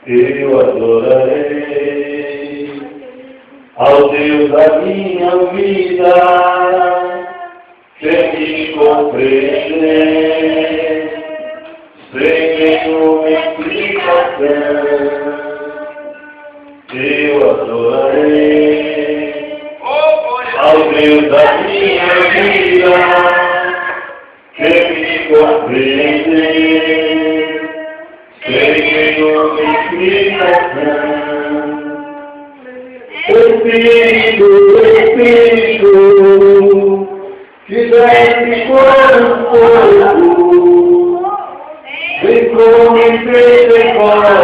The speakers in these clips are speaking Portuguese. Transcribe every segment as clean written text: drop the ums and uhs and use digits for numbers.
eu adorarei ao Deus da minha vida, sem me compreender, sem nenhuma explicação. Eu adorarei ao Deus da minha vida, sem me compreender, sem nenhuma explicação. Espírito, Espírito, que desce como fogo, vem com misericórdia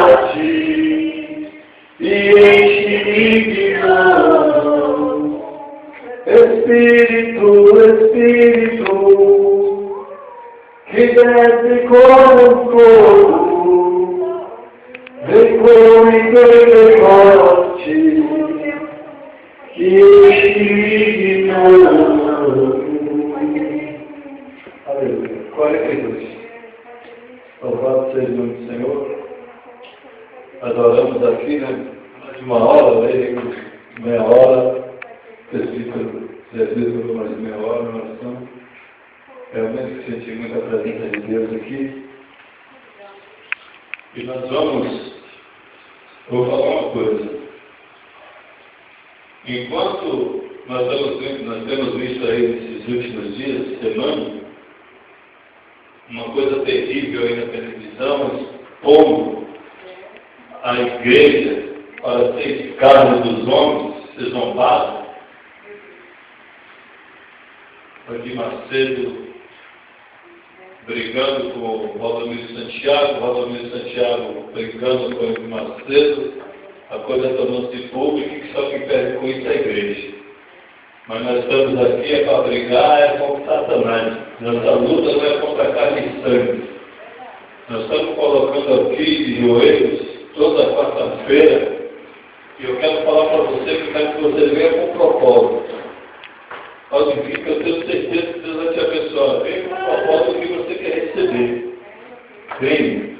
e enche-me de novo. Espírito, Espírito, que desce como fogo, vem com misericórdia e enche-me de novo. Aleluia. 42. Louvado seja o nome do Senhor. Adoramos aqui, né? Mais de uma hora, meia hora. Presbítero Jesus, mais de meia hora na oração. Realmente senti muita presença de Deus aqui. E nós vou falar uma coisa. Enquanto nós temos visto aí nesses últimos dias, semana, uma coisa terrível aí na televisão, expondo a igreja para ser carne dos homens, ser zombado. Aqui Macedo brigando com o Valdomiro Santiago brigando com o Macedo, a coisa tornou-se pública e só que perde com isso é a igreja. Mas nós estamos aqui para brigar contra Satanás. Nossa luta não é contra carne e sangue. Nós estamos colocando aqui de joelhos toda quarta-feira e eu quero falar para você que quero que você venha com propósito. Pode vir que eu tenho certeza que Deus vai te abençoar. Venha com o propósito que você quer receber. Venha.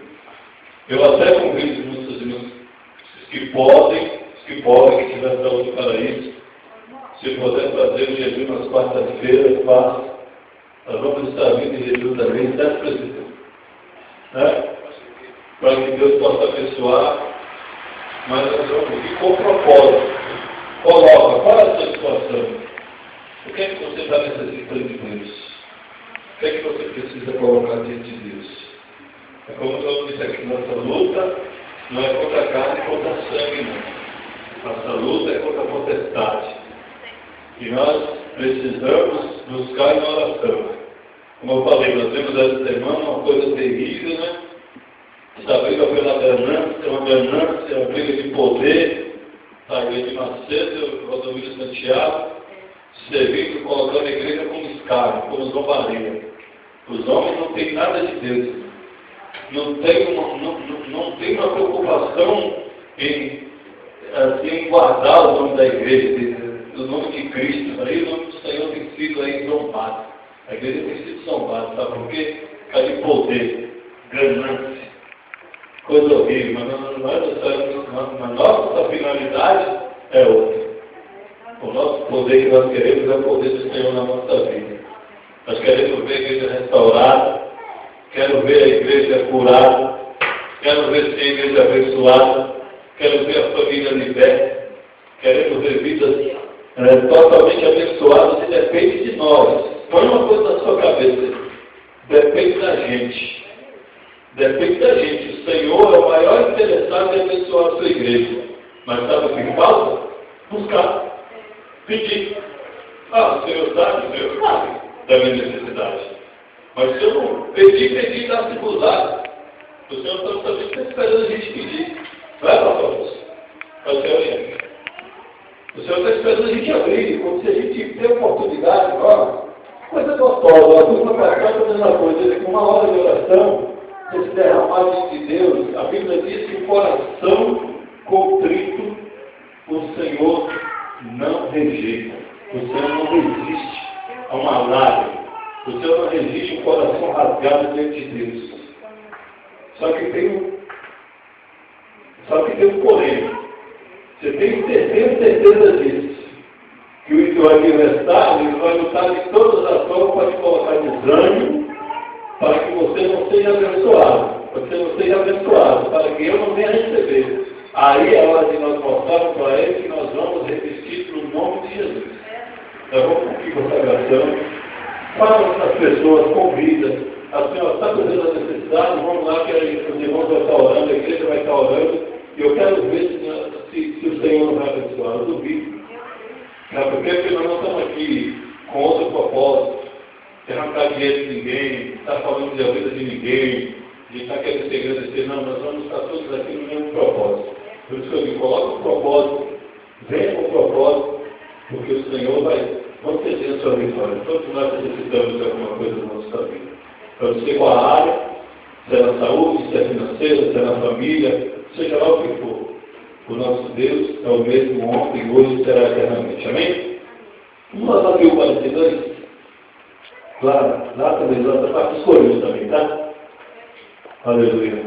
Eu até convido muitos irmãos que podem, que tiver saúde para isso. Se puder fazer o jejum nas quartas-feiras, faça. Nós vamos estar vindo em jejum também, certo, presidente? Né? Para que Deus possa abençoar. Mas nós vamos ir com propósito. Coloca, qual é a sua situação? O que é que você está necessitando de Deus? O que é que você precisa colocar diante de Deus? É como eu disse aqui, nossa luta não é contra a carne, é contra a sangue, não. Nossa luta é contra a potestade. E nós precisamos buscar em oração. Como eu falei, nós temos essa semana uma coisa terrível, né? Essa briga pela ganância, uma briga de poder, a igreja de Macedo, o Valdomiro Santiago, servindo, colocando a igreja como escravo, como zombaria. Os homens não têm nada de Deus. Não tem uma preocupação em guardar o nome da igreja, o nome de Cristo. Aí o nome do Senhor tem sido aí zombado. A igreja tem sido zombada, sabe por quê? Por causa de poder, ganância, coisa horrível. Mas nossa finalidade é outra. O nosso poder que nós queremos é o poder do Senhor na nossa vida. Nós queremos ver a igreja restaurada, quero ver a igreja curada, quero ver a igreja abençoada, quero ver a família liberta, queremos ver vidas totalmente abençoadas e depende de nós. Põe uma coisa na sua cabeça, depende da gente. Depende da gente. O Senhor é o maior interessado em abençoar a sua igreja. Mas sabe o que falta? Buscar. Pedir. O Senhor sabe da minha necessidade. Mas se eu não pedir, está-se usado. O Senhor também está esperando a gente pedir. Vai, pastor. É o Senhor. O Senhor está esperando a gente abrir, como se a gente tem oportunidade. Coisa gostosa. A turma para cá está fazendo uma coisa. Com uma hora de oração, esse derramar de Deus, a Bíblia diz que o coração contrito, o Senhor não rejeita. O Senhor não resiste a uma lágrima. O Senhor não resiste um coração rasgado diante de Deus. Só que tem um porém. Você tem certeza disso. Que o adversário ele vai lutar de todas as formas para te colocar desânimo, para que você não seja abençoado. Para que você não seja abençoado, para que eu não venha receber. Aí é a hora de nós mostrarmos para ele que nós vamos revestir no nome de Jesus. Nós vamos cumprir consagração. Fala para as pessoas, convida. A senhora está fazendo a necessidade, vamos lá que os irmãos vão estar orando, a igreja vai estar orando. E eu quero ver se o Senhor não vai abençoar. Eu duvido. Porque nós não estamos aqui com outro propósito, de arrancar dinheiro de ninguém, estar falando da vida de ninguém, de estar querendo se agradecer. Não, nós vamos estar todos aqui no mesmo propósito. Por isso que eu digo, coloca o propósito, venha com o propósito, porque o Senhor vai conceder a sua vitória. Todos nós necessitamos de alguma coisa na nossa vida. Pode ser qual a área, se é na saúde, se é financeira, se é na família, seja lá o que for. O nosso Deus é o mesmo ontem e hoje será eternamente. Amém? Vamos lá para o 42. Lá também, lá está para escolher também, tá? Aleluia.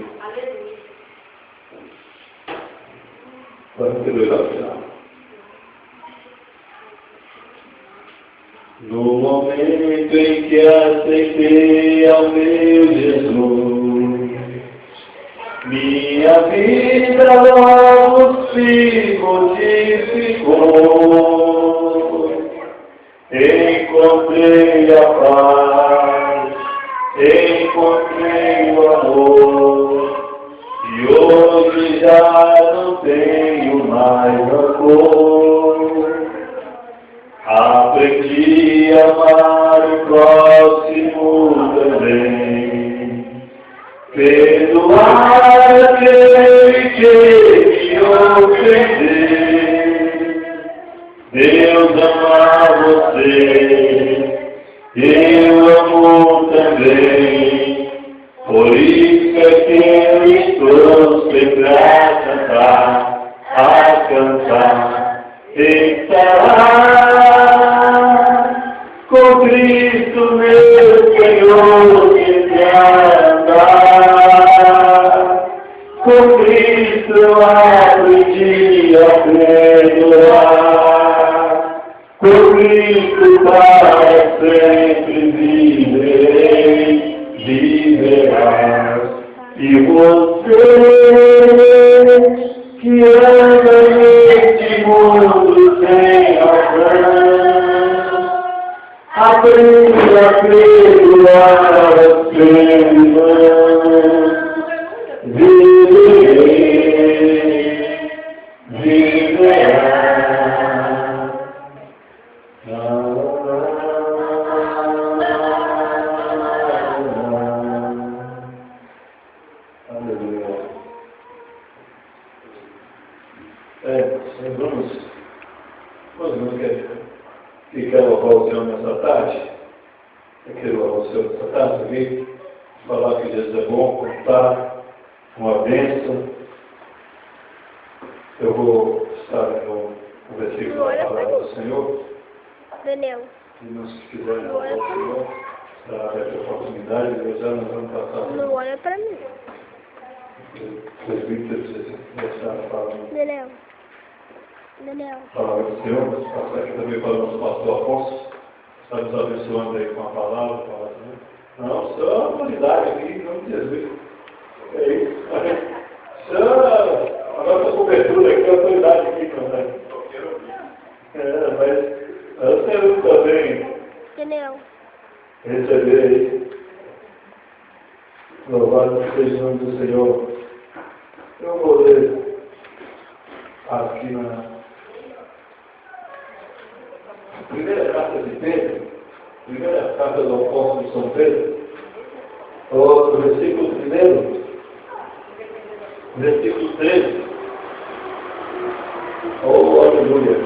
42 lá no final. No momento em que aceitei ao meu Jesus, minha vida logo se modificou. Encontrei a paz, encontrei o amor, e hoje já não tenho mais rancor. Aprendi a amar o próximo também, perdoar aquele que me ofendeu. Deus ama você, eu amo também, por isso é que eu estou sempre a cantar, estará com Cristo meu Senhor, que andar. Com Cristo eu aprendi a perdoar, com Cristo para sempre viverás. E você que anda neste mundo sem razão, aprende a perdoar os seus irmãos. Viverá. Aleluia. Vamos que quer louvar o Senhor nessa tarde? Eu quero louvar o Senhor nessa tarde, vir falar que Jesus é bom, contar uma bênção. Eu vou estar no versículo da palavra do Senhor. Daniel. E nos quiserem louvar o Senhor, será aberta a oportunidade, Deus já nós vamos passar. Não olha para mim. O presbítero precisa começar a falar. Daniel. Palavra do Senhor, vamos passar aqui também para o nosso pastor Afonso. Está nos abençoando aí com a palavra. Não, só a autoridade aqui, em nome de Jesus. É isso. Só a nossa cobertura aqui, a autoridade aqui também. Mas eu quero também receber aí. Louvado seja o nome do Senhor. Eu vou ler aqui na primeira carta de Pedro, primeira carta do apóstolo de São Pedro, o versículo 1, versículo 13. Oh, aleluia.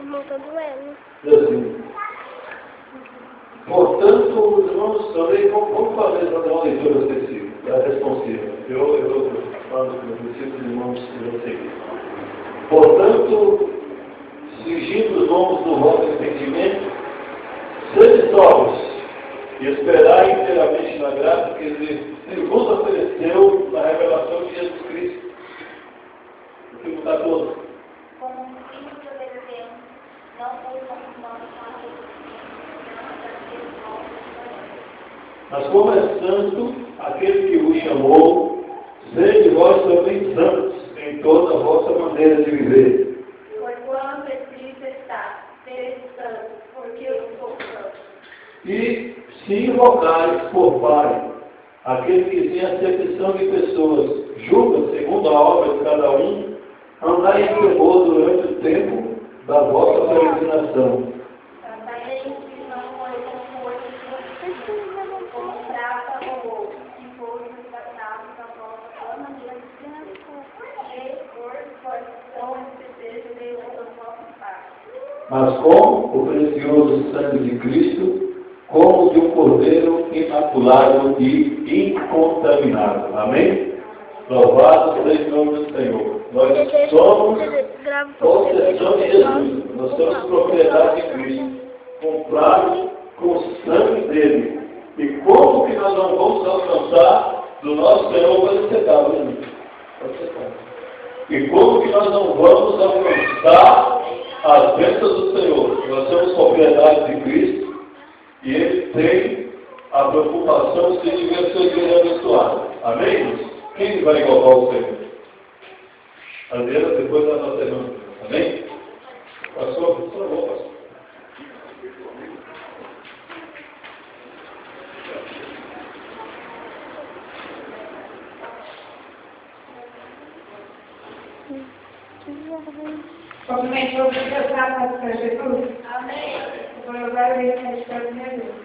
Irmão, tá doendo. Diz assim. Portanto, os irmãos também, vamos fazer uma leitura específica, responsiva. Eu falo do versículo dos irmãos que vão seguir. Portanto, cingindo os lombos do vosso entendimento, sede sóbrios e E esperar inteiramente na graça, quer dizer, ele nos ofereceu na revelação de Jesus Cristo. O que está todo. Como filhos obedecemos, não possamos nós Mas como é santo aquele que vos chamou, sede vós também santos em toda a vossa maneira de viver. Porquanto escrito está, sede santos, porque eu sou santo. E se invocares por Pai, aquele que tem acepção de pessoas, julga segundo a obra de cada um, andai em temor durante o tempo da vossa peregrinação. Andai em visão com o conforto como prata ou ouro, se for resgatado da vossa maneira de ser, e por coração e desejo de outra vossa parte. Mas com o precioso sangue de Cristo, como de um cordeiro imaculado e incontaminado. Amém? Louvado seja o nome do Senhor. Nós somos possessão de Jesus. Nós somos propriedade de Cristo. Comprados com o sangue dele. E como que nós não vamos alcançar do nosso Senhor? Pode sentar, né? Pode sentar. E como que nós não vamos alcançar as bênçãos do Senhor? Nós somos propriedade de Cristo. E ele tem a preocupação se tiver sua igreja abençoada. Amém? Quem vai igualar o Senhor? Adriana, depois da nossa irmã. Amém? Pastor, por favor, pastor. Obviamente, eu vou rezar para Jesus. Amém. Vou levar ele na história de Jesus.